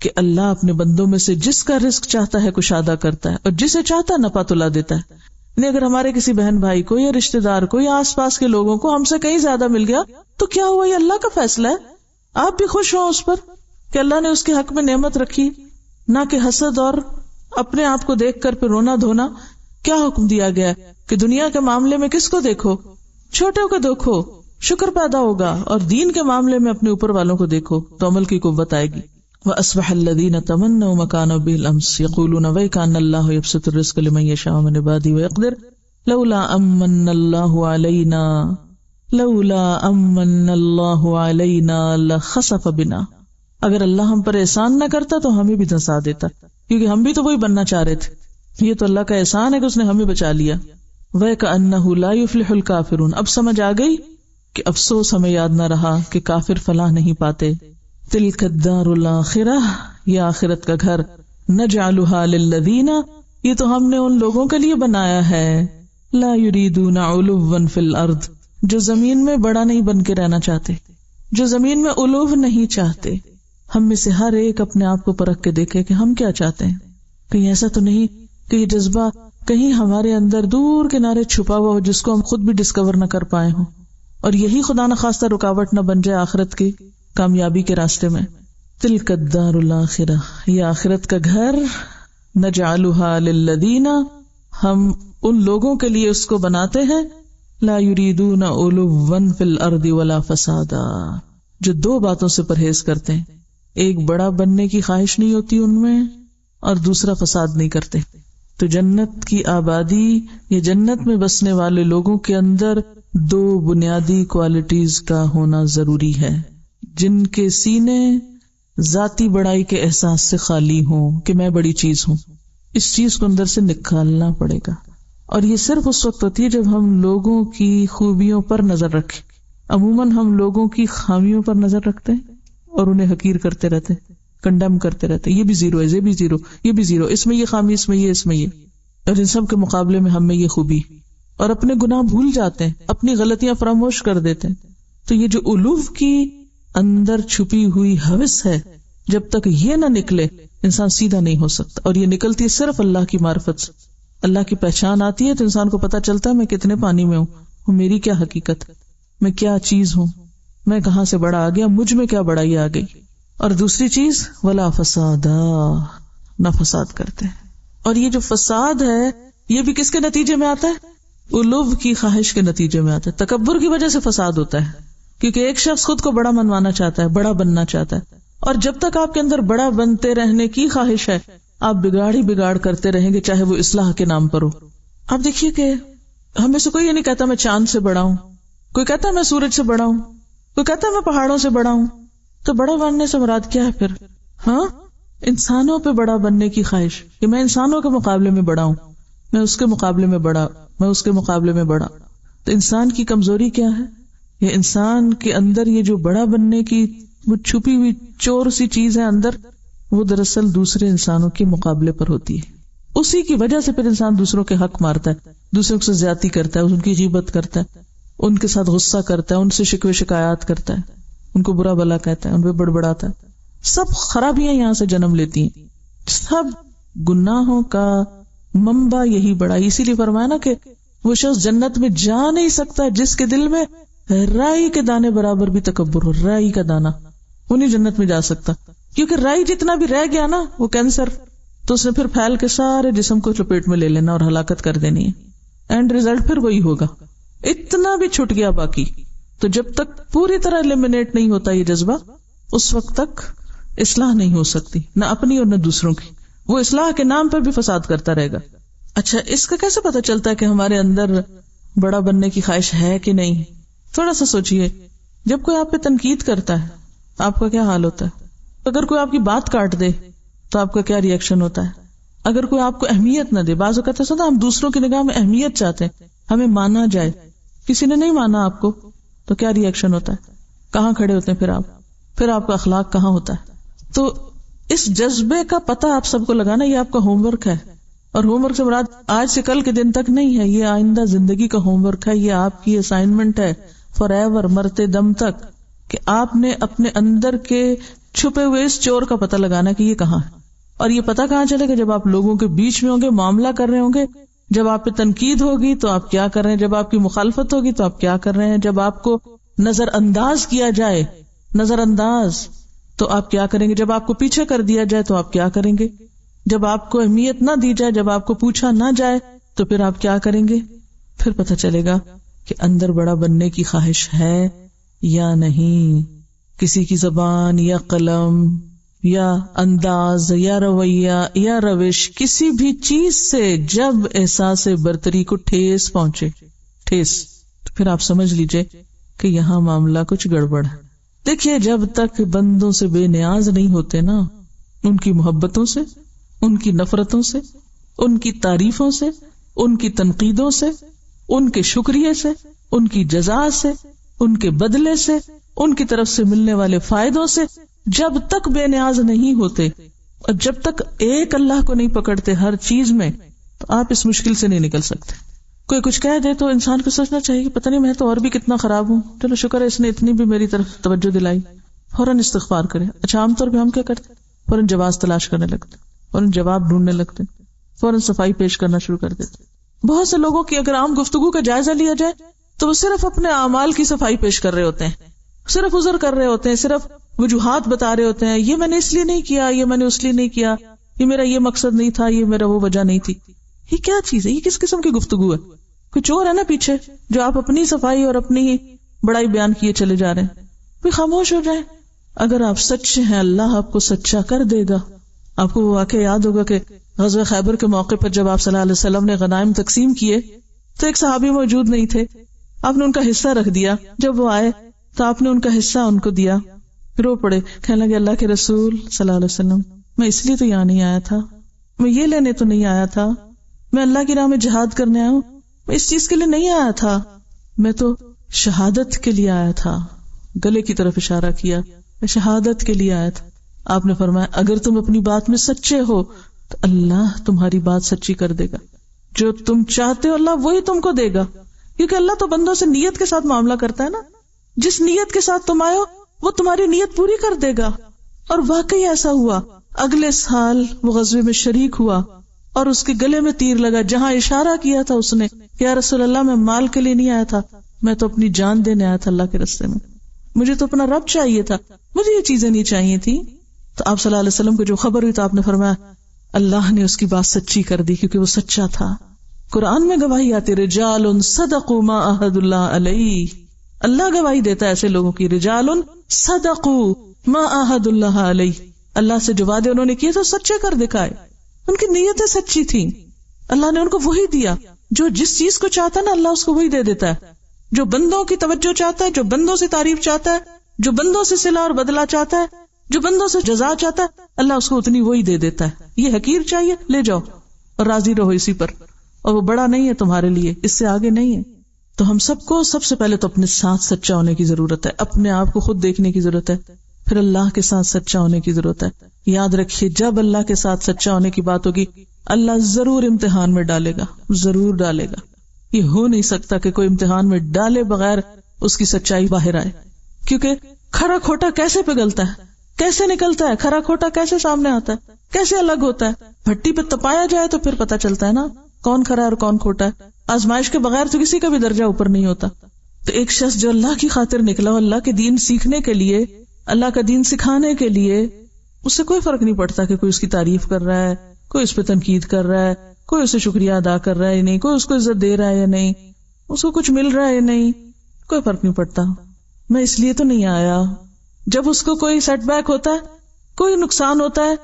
Speaker 1: کہ اللہ اپنے بندوں میں سے جس کا رزق چاہتا ہے کشادہ کرتا ہے اور جسے چاہتا ہے نپا تلا دیتا ہے. یعنی اگر ہمارے کسی بہن بھائی کو یا رشتے دار کو یا آس پاس کے لوگوں کو ہم سے کہیں زیادہ مل گیا تو کیا ہوا، یہ اللہ کا فیصلہ ہے. آپ بھی خوش ہوں اس پر کہ اللہ نے اس کے حق میں نعمت رکھی، نہ کہ حسد اور اپنے آپ کو دیکھ کر پھر رونا دھونا. کیا حکم دیا گیا ہے کہ دنیا کے معاملے میں کس کو دیکھو؟ چھوٹے کو دیکھو، شکر پیدا ہوگا، اور دین کے معاملے میں اپنے اوپر والوں کو دیکھو تو عمل کی قوت آئے گی. وَأَصْبَحَ الَّذِينَ تَمَنَّوْا مَكَانَهُ بِالْأَمْسِ يَقُولُونَ وَيْكَأَنَّ اللَّهَ يَبْسُطُ الرِّزْقَ لِمَن يَشَاءُ مِنْ عِبَادِهِ وَيَقْدِرُ لَوْلَا أَمَّنَّ اللَّهُ عَلَيْنَا لَخَسَفَ بِنَا. اگر اللہ ہم پر احسان نہ کرتا تو ہمیں بھی دھنسا دیتا، کیونکہ ہم بھی تو وہی بننا چاہ رہے تھے. یہ تو اللہ کا احسان ہے کہ اس نے ہمیں بچا لیا. وَيَكَأَنَّهُ لَا يُفْلِحُ الْكَافِرُونَ. اب سمجھ آ گئی کہ افسوس ہمیں یاد نہ رہا کہ کافر فلاح نہیں پاتے. تلک الدار الآخرہ، یہ آخرت کا گھر، نجعلها للذین، یہ تو ہم نے ان لوگوں کے لیے بنایا ہے، لا یریدون علوا فی الارض، جو زمین میں بڑا نہیں بن کے رہنا چاہتے، جو زمین میں علو نہیں چاہتے. ہم میں سے ہر ایک اپنے آپ کو پرکھ کے دیکھے کہ ہم کیا چاہتے ہیں. کہیں ایسا تو نہیں کہ یہ جذبہ کہیں ہمارے اندر دور کنارے چھپا ہوا ہو جس کو ہم خود بھی ڈسکور نہ کر پائے ہوں، اور یہی خدا نخواستہ رکاوٹ نہ بن جائے آخرت کی کامیابی کے راستے میں. تلک الدار الآخرہ، یہ آخرت کا گھر، نجعلها للذین، ہم ان لوگوں کے لیے اس کو بناتے ہیں، لا یریدون علوا فی الارض ولا فسادا، جو دو باتوں سے پرہیز کرتے ہیں، ایک بڑا بننے کی خواہش نہیں ہوتی ان میں، اور دوسرا فساد نہیں کرتے. تو جنت کی آبادی یا جنت میں بسنے والے لوگوں کے اندر دو بنیادی کوالٹیز کا ہونا ضروری ہے، جن کے سینے ذاتی بڑائی کے احساس سے خالی ہوں کہ میں بڑی چیز ہوں. اس چیز کو اندر سے نکالنا پڑے گا، اور یہ صرف اس وقت ہوتی ہے جب ہم لوگوں کی خوبیوں پر نظر رکھیں. عموماً ہم لوگوں کی خامیوں پر نظر رکھتے ہیں اور انہیں حقیر کرتے رہتے، کنڈم کرتے رہتے، یہ بھی زیرو ہے، یہ بھی زیرو، یہ بھی زیرو، اس میں یہ خامی، اس میں یہ، اس میں یہ، اور ان سب کے مقابلے میں ہم میں یہ خوبی، اور اپنے گناہ بھول جاتے ہیں، اپنی غلطیاں فراموش کر دیتے ہیں. تو یہ جو الوف کی اندر چھپی ہوئی ہوس ہے، جب تک یہ نہ نکلے انسان سیدھا نہیں ہو سکتا. اور یہ نکلتی ہے صرف اللہ کی معرفت سے. اللہ کی پہچان آتی ہے تو انسان کو پتا چلتا ہے میں کتنے پانی میں ہوں، میری کیا حقیقت، میں کیا چیز ہوں، میں کہاں سے بڑا آ گیا، مجھ میں کیا بڑائی آ گئی. اور دوسری چیز ولا فسادا، نہ فساد کرتے ہیں. اور یہ جو فساد ہے یہ بھی کس کے نتیجے میں آتا ہے؟ علو کی خواہش کے نتیجے میں آتا ہے. تکبر کی وجہ سے فساد ہوتا ہے، کیونکہ ایک شخص خود کو بڑا منوانا چاہتا ہے، بڑا بننا چاہتا ہے، اور جب تک آپ کے اندر بڑا بنتے رہنے کی خواہش ہے آپ بگاڑ ہی بگاڑ کرتے رہیں گے، چاہے وہ اصلاح کے نام پر ہو. آپ دیکھیے کہ ہمیں سے کوئی یہ نہیں کہتا میں چاند سے بڑا ہوں، کوئی کہتا ہے میں سورج سے بڑا ہوں، کوئی کہتا ہے میں پہاڑوں سے بڑا ہوں. تو بڑا بننے سے مراد کیا ہے پھر؟ ہاں، انسانوں پہ بڑا بننے کی خواہش کہ میں انسانوں کے مقابلے میں بڑا ہوں، میں اس کے مقابلے میں بڑا، میں اس کے مقابلے میں بڑا. تو انسان کی کمزوری کیا ہے؟ یہ انسان کے اندر یہ جو بڑا بننے کی وہ چھپی ہوئی چور سی چیز ہے اندر، وہ دراصل دوسرے انسانوں کے مقابلے پر ہوتی ہے. اسی کی وجہ سے پھر انسان دوسروں کے حق مارتا ہے، دوسروں سے زیادتی کرتا ہے، ان کی غیبت کرتا ہے، ان کے ساتھ غصہ کرتا ہے، ان سے شکوے شکایات کرتا ہے، ان کو برا بھلا کہتا ہے، ان پہ بڑبڑاتا ہے. سب خرابیاں یہاں سے جنم لیتی ہیں، سب گناہوں کا منبع یہی بڑا. اسی لیے فرمایا نا کہ وہ شخص جنت میں جا نہیں سکتا جس کے دل میں رائی کے دانے برابر بھی تکبر ہو. رائی کا دانا وہ نہیں جنت میں جا سکتا، کیونکہ رائی جتنا بھی رہ گیا نا وہ کینسر، تو اس نے پھر پھیل کے سارے جسم کو لپیٹ میں لے لینا اور ہلاکت کر دینی ہے. اینڈ ریزلٹ پھر وہی ہوگا، اتنا بھی چھٹ گیا باقی. تو جب تک پوری طرح ایلیمنیٹ نہیں ہوتا یہ جذبہ، اس وقت تک اصلاح نہیں ہو سکتی، نہ اپنی اور نہ دوسروں کی. وہ اصلاح کے نام پر بھی فساد کرتا رہے گا. اچھا، اس کا کیسے پتا چلتا ہے کہ ہمارے اندر بڑا بننے کی خواہش ہے کہ نہیں؟ تھوڑا سا سوچئے، جب کوئی آپ پہ تنقید کرتا ہے آپ کا کیا حال ہوتا ہے؟ اگر کوئی آپ کی بات کاٹ دے تو آپ کا کیا ری ایکشن ہوتا ہے؟ اگر کوئی آپ کو اہمیت نہ دے، بعض اوقات ایسا ہوتا ہے ہم دوسروں کی نگاہ میں اہمیت چاہتے ہیں ہمیں مانا جائے. کسی نے نہیں مانا آپ کو تو کیا ری ایکشن ہوتا ہے؟ کہاں کھڑے ہوتے ہیں پھر آپ کا اخلاق کہاں ہوتا ہے؟ تو اس جذبے کا پتہ آپ سب کو لگانا یہ آپ کا ہوم ورک ہے. اور ہوم ورک سے مراد آج سے کل کے دن تک نہیں ہے، یہ آئندہ زندگی کا ہوم ورک ہے. یہ آپ کی اسائنمنٹ ہے فار ایور، مرتے دم تک، کہ آپ نے اپنے اندر کے چھپے ہوئے اس چور کا پتہ لگانا کہ یہ کہاں ہے. اور یہ پتہ کہاں چلے گا؟ جب آپ لوگوں کے بیچ میں ہوں گے، معاملہ کر رہے ہوں گے، جب آپ پہ تنقید ہوگی تو آپ کیا کر رہے ہیں، جب آپ کی مخالفت ہوگی تو آپ کیا کر رہے ہیں، جب آپ کو نظر انداز کیا جائے، نظر انداز، تو آپ کیا کریں گے، جب آپ کو پیچھے کر دیا جائے تو آپ کیا کریں گے، جب آپ کو اہمیت نہ دی جائے، جب آپ کو پوچھا نہ جائے تو پھر آپ کیا کریں گے. پھر پتہ چلے گا کہ اندر بڑا بننے کی خواہش ہے یا نہیں. کسی کی زبان یا قلم یا انداز یا رویہ یا روش، کسی بھی چیز سے جب احساس برتری کو ٹھیس پہنچے، تو پھر آپ سمجھ لیجئے کہ یہاں معاملہ کچھ گڑبڑ ہے. دیکھیے، جب تک بندوں سے بے نیاز نہیں ہوتے نا، ان کی محبتوں سے، ان کی نفرتوں سے، ان کی تعریفوں سے، ان کی تنقیدوں سے، ان کے شکریہ سے، ان کی جزا سے، ان کے بدلے سے، ان کی طرف سے ملنے والے فائدوں سے جب تک بے نیاز نہیں ہوتے اور جب تک ایک اللہ کو نہیں پکڑتے ہر چیز میں، تو آپ اس مشکل سے نہیں نکل سکتے. کوئی کچھ کہہ دے تو انسان کو سوچنا چاہیے کہ پتہ نہیں میں تو اور بھی کتنا خراب ہوں، چلو شکر ہے اس نے اتنی بھی میری طرف توجہ دلائی، فوراً استغفار کرے. اچھا، عام طور پہ ہم کیا کرتے؟ فوراً جواز تلاش کرنے لگتے، فوراً جواب ڈھونڈنے لگتے، فوراً صفائی پیش کرنا شروع کر دیتے. بہت سے لوگوں کی اگر عام گفتگو کا جائزہ لیا جائے تو وہ صرف اپنے اعمال کی صفائی پیش کر رہے ہوتے ہیں، صرف عذر کر رہے ہوتے ہیں، صرف وجوہات بتا رہے ہوتے ہیں، یہ میں نے اس لیے نہیں کیا، یہ میں نے اس لیے نہیں کیا، یہ میرا یہ مقصد نہیں تھا، یہ میرا وہ وجہ نہیں تھی. یہ کیا چیز ہے؟ یہ کس قسم کی گفتگو ہے؟ کچھ اور ہے نا پیچھے جو آپ اپنی صفائی اور اپنی بڑائی بیان کیے چلے جا رہے ہیں. کوئی خاموش ہو جائے. اگر آپ سچے ہیں اللہ آپ کو سچا کر دے گا. آپ کو وہ واقعہ یاد ہوگا کہ غزوہ خیبر کے موقع پر جب آپ صلی اللہ علیہ وسلم نے غنائم تقسیم کیے تو ایک صحابی موجود نہیں تھے. آپ نے ان کا حصہ رکھ دیا. جب وہ آئے تو آپ نے ان کا حصہ ان کو دیا. رو پڑے، کہنے لگے اللہ کے رسول صلی اللہ علیہ وسلم، میں اس لیے تو یہاں نہیں آیا تھا، میں یہ لینے تو نہیں آیا تھا، میں اللہ کی راہ میں جہاد کرنے آیا ہوں، میں اس چیز کے لیے نہیں آیا تھا، میں تو شہادت کے لیے آیا تھا. گلے کی طرف اشارہ کیا، میں شہادت کے لیے آیا تھا. آپ نے فرمایا اگر تم اپنی بات میں سچے ہو تو اللہ تمہاری بات سچی کر دے گا. جو تم چاہتے ہو اللہ وہی تم کو دے گا، کیونکہ اللہ تو بندوں سے نیت کے ساتھ معاملہ کرتا ہے نا. جس نیت کے ساتھ تم آئے ہو وہ تمہاری نیت پوری کر دے گا. اور واقعی ایسا ہوا. اگلے سال وہ غزوے میں شریک ہوا اور اس کے گلے میں تیر لگا. جہاں اشارہ کیا تھا اس نے کہ یا رسول اللہ میں مال کے لیے نہیں آیا تھا، میں تو اپنی جان دینے آیا تھا اللہ کے راستے میں، مجھے تو اپنا رب چاہیے تھا، مجھے یہ چیزیں نہیں چاہیے تھی. تو آپ صلی اللہ علیہ وسلم کو جو خبر ہوئی تو آپ نے فرمایا اللہ نے اس کی بات سچی کر دی کیونکہ وہ سچا تھا. قرآن میں گواہی آتی رجال صدقوا ما عہد اللہ علیہ. اللہ گواہی دیتا ہے ایسے لوگوں کی، رجال صدقوا ما عہد اللہ علیہ. اللہ سے جو وعدے انہوں نے کیے تو سچے کر دکھائے، ان کی نیتیں سچی تھیں، اللہ نے ان کو وہی دیا. جو جس چیز کو چاہتا ہے نا اللہ اس کو وہی دے دیتا ہے. جو بندوں کی توجہ چاہتا ہے، جو بندوں سے تعریف چاہتا ہے، جو بندوں سے صلہ اور بدلہ چاہتا ہے، جو بندوں سے جزا چاہتا ہے، اللہ اس کو اتنی وہی دے دیتا ہے. یہ حقیر چاہیے لے جاؤ اور راضی رہو اسی پر، اور وہ بڑا نہیں ہے تمہارے لیے، اس سے آگے نہیں ہے. تو ہم سب کو سب سے پہلے تو اپنے ساتھ سچا ہونے کی ضرورت ہے، اپنے آپ کو خود دیکھنے کی ضرورت ہے، پھر اللہ کے ساتھ سچا ہونے کی ضرورت ہے. یاد رکھیے جب اللہ کے ساتھ سچا ہونے کی بات ہوگی اللہ ضرور امتحان میں ڈالے گا، ضرور ڈالے گا. یہ ہو نہیں سکتا کہ کوئی امتحان میں ڈالے بغیر اس کی سچائی باہر آئے، کیونکہ کھرا کھوٹا کیسے پگھلتا ہے، کیسے نکلتا ہے، کھرا کھوٹا کیسے سامنے آتا ہے، کیسے الگ ہوتا ہے. بھٹی پہ تپایا جائے تو پھر پتا چلتا ہے نا کون کھرا اور کون کھوٹا ہے. آزمائش کے بغیر تو کسی کا بھی درجہ اوپر نہیں ہوتا. تو ایک شخص جو اللہ کی خاطر نکلا ہو، اللہ کے دین سیکھنے کے لیے، اللہ کا دین سکھانے کے لیے، اس سے کوئی فرق نہیں پڑتا کہ کوئی اس کی تعریف کر رہا ہے، کوئی اس پہ تنقید کر رہا ہے، کوئی اسے شکریہ ادا کر رہا ہے یا نہیں، کوئی اس کو عزت دے رہا ہے یا نہیں، اس کو کچھ مل رہا ہے یا نہیں، کوئی فرق نہیں پڑتا. میں اس لیے تو نہیں آیا. جب اس کو کوئی سیٹ بیک ہوتا ہے، کوئی نقصان ہوتا ہے،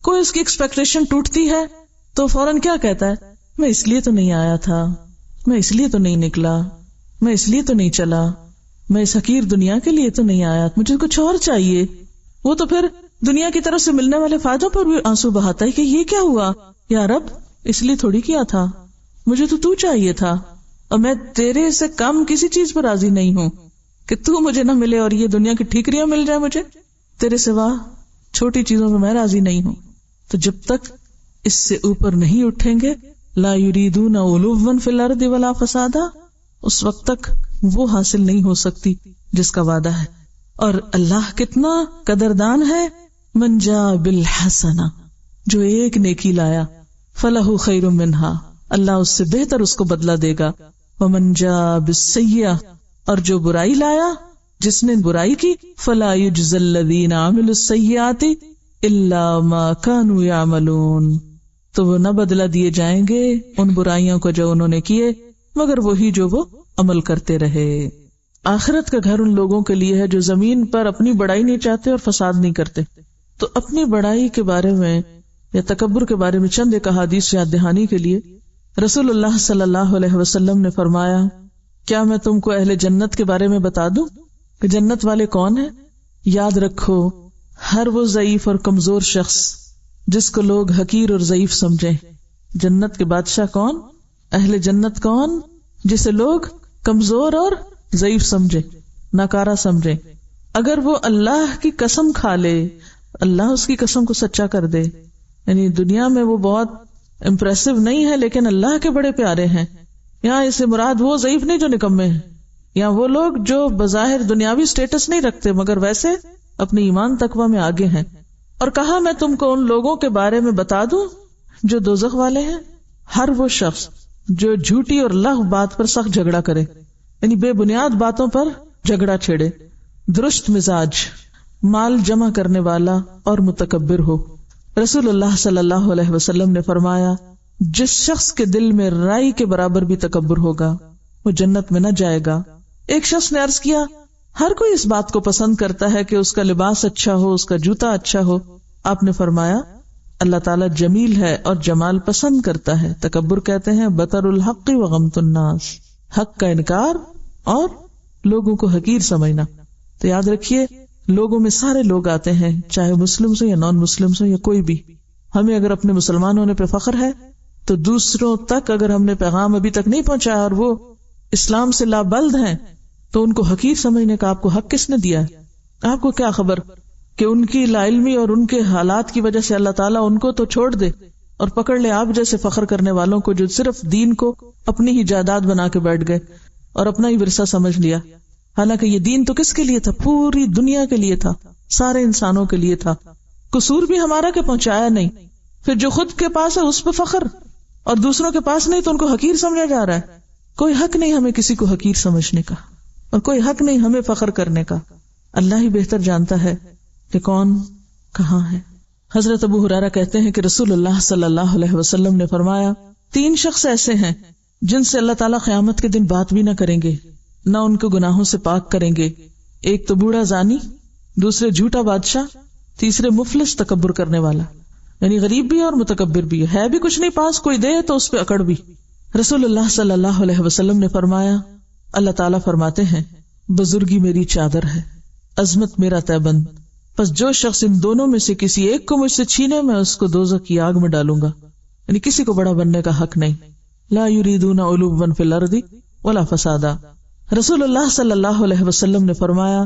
Speaker 1: کوئی اس کی ایکسپیکٹیشن ٹوٹتی ہے تو فوراً کیا کہتا ہے، میں اس لیے تو نہیں آیا تھا، میں اس لیے تو نہیں نکلا، میں اس لیے تو نہیں چلا، میں اس حقیر دنیا کے لیے تو نہیں آیا، مجھے کچھ اور چاہیے. وہ تو پھر دنیا کی طرف سے ملنے والے فائدوں پر بھی آنسو بہاتا ہے کہ یہ کیا ہوا، یا رب اس لیے تھوڑی کیا تھا، مجھے تو چاہیے تھا. اور میں تیرے سے کم کسی چیز پر راضی نہیں ہوں کہ تو مجھے نہ ملے اور یہ دنیا کی ٹھیکریاں مل جائے مجھے، تیرے سوا چھوٹی چیزوں پر میں راضی نہیں ہوں. تو جب تک اس سے اوپر نہیں اٹھیں گے، لا یریدون علوا فی الارض ولا فسادا، اس وقت تک وہ حاصل نہیں ہو سکتی جس کا وعدہ ہے. اور اللہ کتنا قدردان ہے، من جاء بالحسنہ، جو ایک نیکی لایا، فلہ خیر منہا، اللہ اس سے بہتر اس کو بدلہ دے گا. ومن جاء بالسیئہ، اور جو برائی لایا، جس نے برائی کی، فلا یجزی الذین عملوا السیئات الا ما كانوا یعملون، تو وہ نہ بدلہ دیے جائیں گے ان برائیوں کو جو انہوں نے کیے مگر وہی جو وہ عمل کرتے رہے. آخرت کا گھر ان لوگوں کے لیے ہے جو زمین پر اپنی بڑائی نہیں چاہتے اور فساد نہیں کرتے. تو اپنی بڑائی کے بارے میں یا تکبر کے بارے میں چند ایک احادیث یاد دہانی کے لیے رسول اللہ صلی اللہ علیہ وسلم نے فرمایا، کیا میں تم کو اہل جنت کے بارے میں بتا دوں کہ جنت والے کون ہیں؟ یاد رکھو، ہر وہ ضعیف اور کمزور شخص جس کو لوگ حقیر اور ضعیف سمجھیں. جنت کے بادشاہ کون؟ اہل جنت کون؟ جسے لوگ کمزور اور ضعیف سمجھے، ناکارہ سمجھے. اگر وہ اللہ کی قسم کھا لے، اللہ اس کی قسم کو سچا کر دے، یعنی دنیا میں وہ بہت امپریسو نہیں ہے لیکن اللہ کے بڑے پیارے ہیں. یہاں اسے مراد وہ ضعیف نہیں جو نکمے ہیں، یا وہ لوگ جو بظاہر دنیاوی سٹیٹس نہیں رکھتے مگر ویسے اپنے ایمان تقوی میں آگے ہیں. اور کہا میں تم کو ان لوگوں کے بارے میں بتا دوں جو دوزخ والے ہیں، ہر وہ شخص جو جھوٹی اور لغو بات پر سخت جھگڑا کرے، یعنی بے بنیاد باتوں پر جھگڑا چھیڑے، درست مزاج، مال جمع کرنے والا اور متکبر ہو. رسول اللہ صلی اللہ علیہ وسلم نے فرمایا، جس شخص کے دل میں رائی کے برابر بھی تکبر ہوگا وہ جنت میں نہ جائے گا. ایک شخص نے عرض کیا، ہر کوئی اس بات کو پسند کرتا ہے کہ اس کا لباس اچھا ہو، اس کا جوتا اچھا ہو. آپ نے فرمایا، اللہ تعالیٰ جمیل ہے اور جمال پسند کرتا ہے. تکبر کہتے ہیں بطر الحق و غمط الناس، حق کا انکار اور لوگوں کو حقیر سمجھنا. تو یاد رکھیے، لوگوں میں سارے لوگ آتے ہیں، چاہے مسلم ہو یا نان مسلم ہو یا کوئی بھی. ہمیں اگر اپنے مسلمان ہونے پہ فخر ہے تو دوسروں تک اگر ہم نے پیغام ابھی تک نہیں پہنچایا اور وہ اسلام سے لابلد ہیں تو ان کو حقیر سمجھنے کا آپ کو حق کس نے دیا ہے؟ آپ کو کیا خبر کہ ان کی لا علمی اور ان کے حالات کی وجہ سے اللہ تعالیٰ ان کو تو چھوڑ دے اور پکڑ لے آپ جیسے فخر کرنے والوں کو جو صرف دین کو اپنی ہی جائیداد بنا کے بیٹھ گئے اور اپنا ہی ورثہ سمجھ لیا. حالانکہ یہ دین تو کس کے لیے تھا؟ پوری دنیا کے لیے تھا، سارے انسانوں کے لیے تھا. قصور بھی ہمارا کہ پہنچایا نہیں. پھر جو خود کے پاس ہے اس پہ فخر اور دوسروں کے پاس نہیں تو ان کو حقیر سمجھا جا رہا ہے. کوئی حق نہیں ہمیں کسی کو حقیر سمجھنے کا اور کوئی حق نہیں ہمیں فخر کرنے کا. اللہ ہی بہتر جانتا ہے کہ کون کہاں ہے. حضرت ابو ہریرہ کہتے ہیں کہ رسول اللہ صلی اللہ علیہ وسلم نے فرمایا، 3 شخص ایسے ہیں جن سے اللہ تعالیٰ قیامت کے دن بات بھی نہ کریں گے، نہ ان کو گناہوں سے پاک کریں گے. ایک تو بوڑھا زانی، دوسرے جھوٹا بادشاہ، تیسرے مفلس تکبر کرنے والا، یعنی غریب بھی اور متکبر بھی ہے بھی کچھ نہیں پاس، کوئی دے تو اس پہ اکڑ بھی. رسول اللہ صلی اللہ علیہ وسلم نے فرمایا، اللہ تعالیٰ فرماتے ہیں، بزرگی میری چادر ہے، عظمت میرا تیبند، پس جو شخص ان دونوں میں سے کسی ایک کو مجھ سے چھینے میں اس کو دوزخ کی آگ میں ڈالوں گا. یعنی کسی کو بڑا بننے کا حق نہیں. لا یریدون علوا فی الارض ولا فسادا. رسول اللہ صلی اللہ علیہ وسلم نے فرمایا،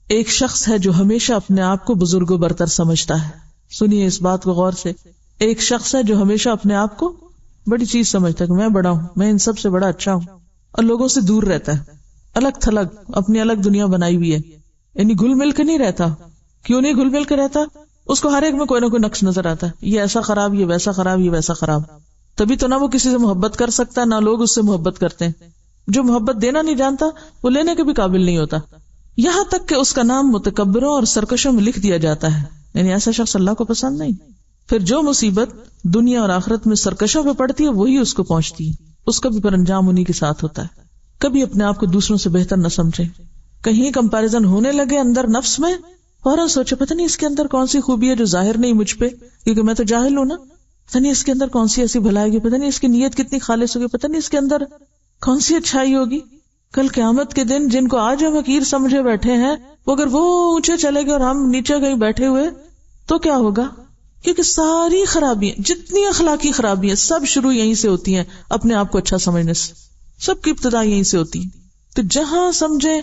Speaker 1: ایک شخص ہے جو ہمیشہ اپنے آپ کو بزرگ و برتر سمجھتا ہے. سنیے اس بات کو غور سے. ایک شخص ہے جو ہمیشہ اپنے آپ کو بڑی چیز سمجھتا ہے کہ میں بڑا ہوں، میں ان سب سے بڑا اچھا ہوں، اور لوگوں سے دور رہتا ہے، الگ تھلگ اپنی الگ دنیا بنائی ہوئی ہے. یعنی گھل مل کے نہیں رہتا. کیوں نہیں گھل مل کے رہتا؟ اس کو ہر ایک میں کوئی نہ کوئی نقص نظر آتا ہے، یہ ایسا خراب، یہ ویسا خراب، یہ ویسا خراب. تبھی تو نہ وہ کسی سے محبت کر سکتا، نہ لوگ اس سے محبت کرتے ہیں. جو محبت دینا نہیں جانتا وہ لینے کے بھی قابل نہیں ہوتا. یہاں تک کہ اس کا نام متکبروں اور سرکشوں میں لکھ دیا جاتا ہے. یعنی ایسا شخص اللہ کو پسند نہیں. پھر جو مصیبت دنیا اور آخرت میں سرکشوں پہ پڑتی ہے وہی اس کو پہنچتی ہے، اس کا بھی پر انجام انہی کے ساتھ ہوتا ہے. کبھی اپنے آپ کو دوسروں سے بہتر نہ سمجھے. کہیں کمپیریزن ہونے لگے اندر نفس میں، فوراً سوچے پتہ نہیں اس کے اندر کون سی خوبی ہے جو ظاہر نہیں مجھ پہ، کیونکہ میں تو جاہل ہوں نا. پتہ نہیں اس کے اندر کون سی ایسی بھلائی ہے، پتہ نہیں اس کی نیت کتنی خالص ہوگی، پتہ نہیں اس کے اندر کون سی اچھائی ہوگی. کل قیامت کے دن جن کو آج ہم حقیر سمجھے بیٹھے ہیں، وہ اگر وہ اونچے چلے گئے اور ہم نیچے کہیں بیٹھے ہوئے تو کیا ہوگا؟ کیونکہ ساری خرابیاں، جتنی اخلاقی خرابیاں، سب شروع یہیں سے ہوتی ہیں، اپنے آپ کو اچھا سمجھنے سے. سب کی ابتدا یہیں سے ہوتی. تو جہاں سمجھے،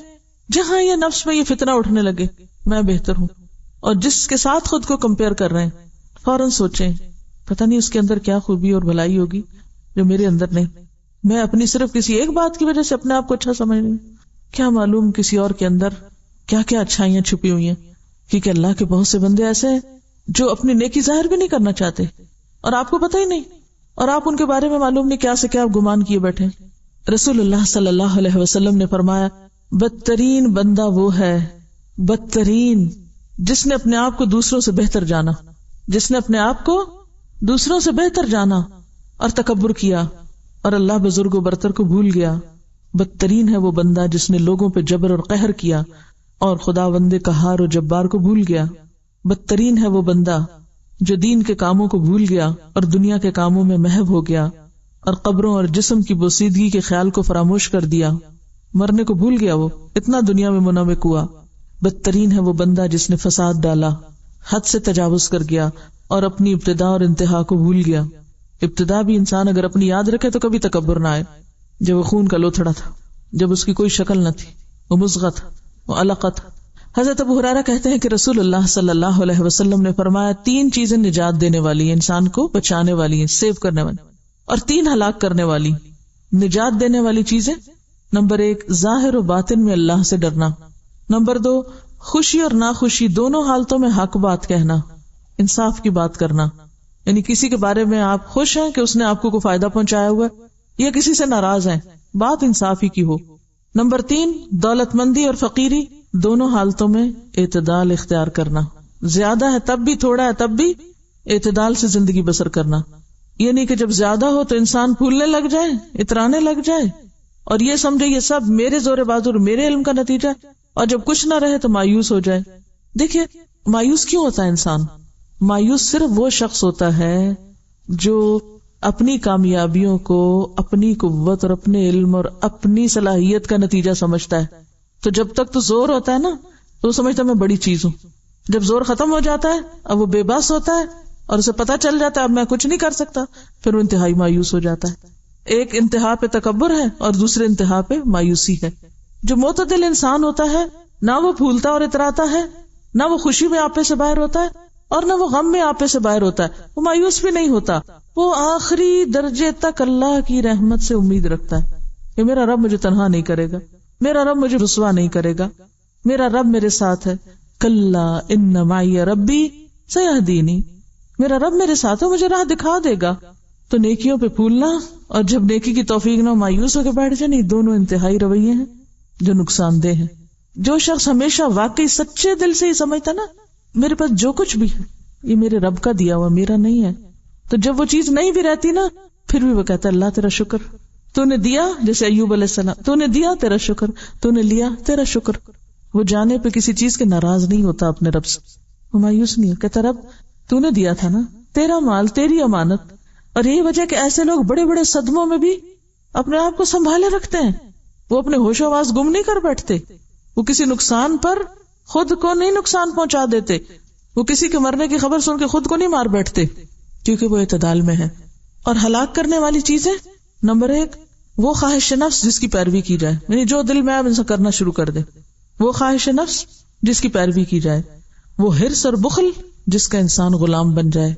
Speaker 1: جہاں یہ نفس میں یہ فتنہ اٹھنے لگے میں بہتر ہوں، اور جس کے ساتھ خود کو کمپیئر کر رہے ہیں، فوراً سوچیں پتہ نہیں اس کے اندر کیا خوبی اور بھلائی ہوگی جو میرے اندر نہیں. میں اپنی صرف کسی ایک بات کی وجہ سے اپنے آپ کو اچھا سمجھ رہی ہوں، کیا معلوم کسی اور کے اندر کیا کیا اچھائیاں چھپی ہوئی ہیں. کیونکہ اللہ کے بہت سے بندے ایسے ہیں جو اپنی نیکی ظاہر بھی نہیں کرنا چاہتے اور آپ کو پتہ ہی نہیں، اور آپ ان کے بارے میں معلوم نہیں کیا سے کیا گمان کیے بیٹھے. رسول اللہ صلی اللہ علیہ وسلم نے فرمایا بدترین بندہ وہ ہے، بدترین، جس نے اپنے آپ کو دوسروں سے بہتر جانا، جس نے اپنے آپ کو دوسروں سے بہتر جانا اور تکبر کیا اور اللہ بزرگ و برتر کو بھول گیا. بدترین ہے وہ بندہ جس نے لوگوں پہ جبر اور قہر کیا اور خداوند قہار و جبار کو بھول گیا. بدترین ہے وہ بندہ جو دین کے کاموں کو بھول گیا اور دنیا کے کاموں میں محو ہو گیا اور قبروں اور جسم کی بوسیدگی کے خیال کو فراموش کر دیا. مرنے کو بھول گیا، وہ اتنا دنیا میں منغمک ہوا. بدترین ہے وہ بندہ جس نے فساد ڈالا، حد سے تجاوز کر گیا اور اپنی ابتدا اور انتہا کو بھول گیا. ابتدا بھی انسان اگر اپنی یاد رکھے تو کبھی تکبر نہ آئے. جب وہ خون کا لوتھڑا تھا، جب اس کی کوئی شکل نہ تھی، وہ مضغہ تھا، وہ علقہ تھا. حضرت ابو ہریرہ کہتے ہیں کہ رسول اللہ صلی اللہ علیہ وسلم نے فرمایا 3 چیزیں نجات دینے والی ہیں، انسان کو بچانے والی ہیں، سیو کرنے والی، اور 3 ہلاک کرنے والی. نجات دینے والی چیزیں، نمبر 1 ظاہر و باطن میں اللہ سے ڈرنا، نمبر 2 خوشی اور ناخوشی دونوں حالتوں میں حق بات کہنا، انصاف کی بات کرنا. یعنی کسی کے بارے میں آپ خوش ہیں کہ اس نے آپ کو کوئی فائدہ پہنچایا ہوا ہے، یا کسی سے ناراض ہیں، بات انصاف ہی کی ہو. نمبر 3 دولت مندی اور فقیری دونوں حالتوں میں اعتدال اختیار کرنا، زیادہ ہے تب بھی، تھوڑا ہے تب بھی، اعتدال سے زندگی بسر کرنا. یہ نہیں کہ جب زیادہ ہو تو انسان پھولنے لگ جائے، اترانے لگ جائے اور یہ سمجھے یہ سب میرے زور بازو اور میرے علم کا نتیجہ، اور جب کچھ نہ رہے تو مایوس ہو جائے. دیکھیے مایوس کیوں ہوتا ہے انسان؟ مایوس صرف وہ شخص ہوتا ہے جو اپنی کامیابیوں کو اپنی قوت اور اپنے علم اور اپنی صلاحیت کا نتیجہ سمجھتا ہے. تو جب تک تو زور ہوتا ہے نا تو وہ سمجھتا ہے میں بڑی چیز ہوں. جب زور ختم ہو جاتا ہے اب وہ بے بس ہوتا ہے اور اسے پتہ چل جاتا ہے اب میں کچھ نہیں کر سکتا، پھر وہ انتہائی مایوس ہو جاتا ہے. ایک انتہا پہ تکبر ہے اور دوسرے انتہا پہ مایوسی ہے. جو معتدل انسان ہوتا ہے نہ وہ پھولتا اور اتراتا ہے، نہ وہ خوشی میں آپے سے باہر ہوتا ہے اور نہ وہ غم میں آپے سے باہر ہوتا ہے. وہ مایوس بھی نہیں ہوتا، وہ آخری درجے تک اللہ کی رحمت سے امید رکھتا ہے کہ میرا رب مجھے تنہا نہیں کرے گا، میرا رب مجھے رسوا نہیں کرے گا، میرا رب میرے ساتھ ہے. کلا ان معی ربی سیہدینی، میرا رب میرے ساتھ ہے، مجھے راہ دکھا دے گا. تو نیکیوں پہ پھولنا اور جب نیکی کی توفیق نہ مایوس ہو کے بیٹھ جائے، نہیں، دونوں انتہائی رویے ہیں جو نقصان دہ ہیں. جو شخص ہمیشہ واقعی سچے دل سے ہی سمجھتا نا میرے پاس جو کچھ بھی ہے یہ میرے رب کا دیا ہوا، میرا نہیں ہے، تو جب وہ چیز نہیں بھی رہتی نا پھر بھی وہ کہتا ہے اللہ تیرا شکر، تو نے دیا. جیسے ایوب علیہ السلام، تو نے دیا تیرا شکر، تو نے لیا تیرا شکر. وہ جانے پہ کسی چیز کے ناراض نہیں ہوتا اپنے رب سے، وہ مایوس نہیں ہے، کہتا رب تو نے دیا تھا نا، تیرا مال، تیری امانت. اور یہی وجہ کہ ایسے لوگ بڑے بڑے صدموں میں بھی اپنے آپ کو سنبھالے رکھتے ہیں. وہ اپنے ہوش و آواز گم نہیں کر بیٹھتے، وہ کسی نقصان پر خود کو نہیں نقصان پہنچا دیتے، وہ کسی کے مرنے کی خبر سن کے خود کو نہیں مار بیٹھتے، کیونکہ وہ اعتدال میں ہے. اور ہلاک کرنے والی چیزیں، نمبر 1 وہ خواہش نفس جس کی پیروی کی جائے، یعنی جو دل میں اب انسان کرنا شروع کر دے، وہ خواہش نفس جس کی پیروی کی جائے، وہ حرص اور بخل جس کا انسان غلام بن جائے،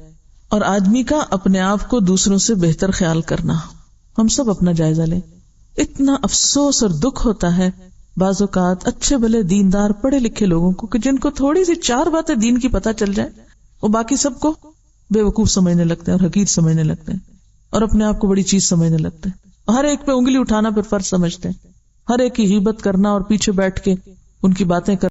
Speaker 1: اور آدمی کا اپنے آپ کو دوسروں سے بہتر خیال کرنا. ہم سب اپنا جائزہ لیں. اتنا افسوس اور دکھ ہوتا ہے بعض اوقات اچھے بھلے دیندار پڑھے لکھے لوگوں کو کہ جن کو تھوڑی سی 4 باتیں دین کی پتہ چل جائے وہ باقی سب کو بے وقوف سمجھنے لگتے ہیں اور حقیر سمجھنے لگتے ہیں اور اپنے آپ کو بڑی چیز سمجھنے لگتے ہیں. ہر ایک پہ انگلی اٹھانا پھر فرض سمجھتے ہیں، ہر ایک کی غیبت کرنا اور پیچھے بیٹھ کے ان کی باتیں کرنا